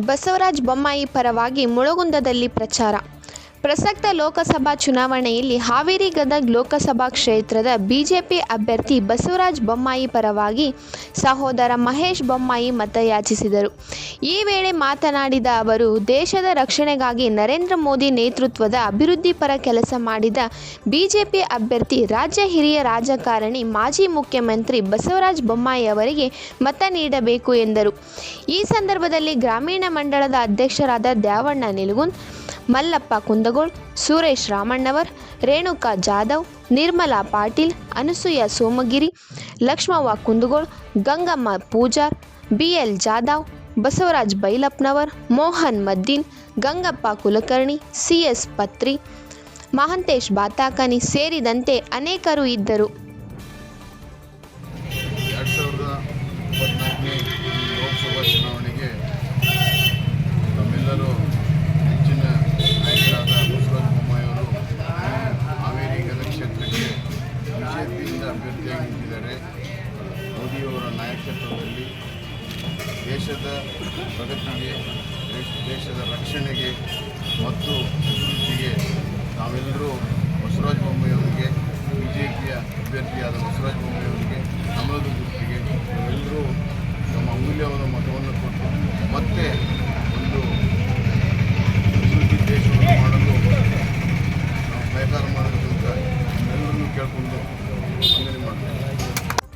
ಬಸವರಾಜ ಬೊಮ್ಮಾಯಿ ಪರವಾಗಿ ಮುಳಗುಂದದಲ್ಲಿ ಪ್ರಚಾರ. ಪ್ರಸಕ್ತ ಲೋಕಸಭಾ ಚುನಾವಣೆಯಲ್ಲಿ ಹಾವೇರಿ ಗದಗ ಲೋಕಸಭಾ ಕ್ಷೇತ್ರದ ಬಿಜೆಪಿ ಅಭ್ಯರ್ಥಿ ಬಸವರಾಜ ಬೊಮ್ಮಾಯಿ ಪರವಾಗಿ ಸಹೋದರ ಮಹೇಶ್ ಬೊಮ್ಮಾಯಿ ಮತಯಾಚಿಸಿದರು. ಈ ವೇಳೆ ಮಾತನಾಡಿದ ಅವರು, ದೇಶದ ರಕ್ಷಣೆಗಾಗಿ ನರೇಂದ್ರ ಮೋದಿ ನೇತೃತ್ವದ ಅಭಿವೃದ್ಧಿಪರ ಕೆಲಸ ಮಾಡಿದ ಬಿಜೆಪಿ ಅಭ್ಯರ್ಥಿ ರಾಜ್ಯ ಹಿರಿಯ ರಾಜಕಾರಣಿ ಮಾಜಿ ಮುಖ್ಯಮಂತ್ರಿ ಬಸವರಾಜ ಬೊಮ್ಮಾಯಿ ಅವರಿಗೆ ಮತ ನೀಡಬೇಕು ಎಂದರು. ಈ ಸಂದರ್ಭದಲ್ಲಿ ಗ್ರಾಮೀಣ ಮಂಡಳದ ಅಧ್ಯಕ್ಷರಾದ ದ್ಯಾವಣ್ಣ ನಿಲಗುಂದ್, ಮಲ್ಲಪ್ಪ ಕುಂದಗೋಳ್, ಸುರೇಶ್ ರಾಮಣ್ಣವರ್, ರೇಣುಕಾ ಜಾಧವ್, ನಿರ್ಮಲಾ ಪಾಟೀಲ್, ಅನಸೂಯ ಸೋಮಗಿರಿ, ಲಕ್ಷ್ಮವ್ವ ಕುಂದಗೋಳ್, ಗಂಗಮ್ಮ ಪೂಜಾರ್, ಬಿಎಲ್ ಜಾಧವ್, ಬಸವರಾಜ್ ಬೈಲಪ್ಪನವರ್, ಮೋಹನ್ ಮದ್ದೀನ್, ಗಂಗಪ್ಪ ಕುಲಕರ್ಣಿ, ಸಿಎಸ್ ಪತ್ರಿ, ಮಹಂತೇಶ್ ಬಾತಾಕನಿ ಸೇರಿದಂತೆ ಅನೇಕರು ಇದ್ದರು. 2024 ಲೋಕಸಭಾ ಚುನಾವಣೆಗೆ ನಮ್ಮೆಲ್ಲರೂ ಹೆಚ್ಚಿನ ನಾಯಕರಾದ ಬಸವರಾಜ ಬೊಮ್ಮಾಯಿ ಅವರು ಹಾವೇರಿ ಗದಗ ಕ್ಷೇತ್ರಕ್ಕೆ ಬಿಜೆಪಿಯಿಂದ ಅಭ್ಯರ್ಥಿಯಾಗಿ ನಿಂತಿದ್ದಾರೆ. ಮೋದಿಯವರ ನಾಯಕತ್ವದಲ್ಲಿ ದೇಶದ ಪ್ರಗತಿಗೆ, ದೇಶದ ರಕ್ಷಣೆಗೆ ಮತ್ತು ಅಭಿವೃದ್ಧಿಗೆ ನಾವೆಲ್ಲರೂ ಬಸವರಾಜ ಬೊಮ್ಮಾಯಿ ಅವರಿಗೆ, ಬಿಜೆಪಿಯ ಅಭ್ಯರ್ಥಿಯಾದ ಬಸವರಾಜ ಬೊಮ್ಮಾಯಿ ಅವರಿಗೆ, ನಮ್ಮದು ಗುರುತಿಗೆ ನಾವೆಲ್ಲರೂ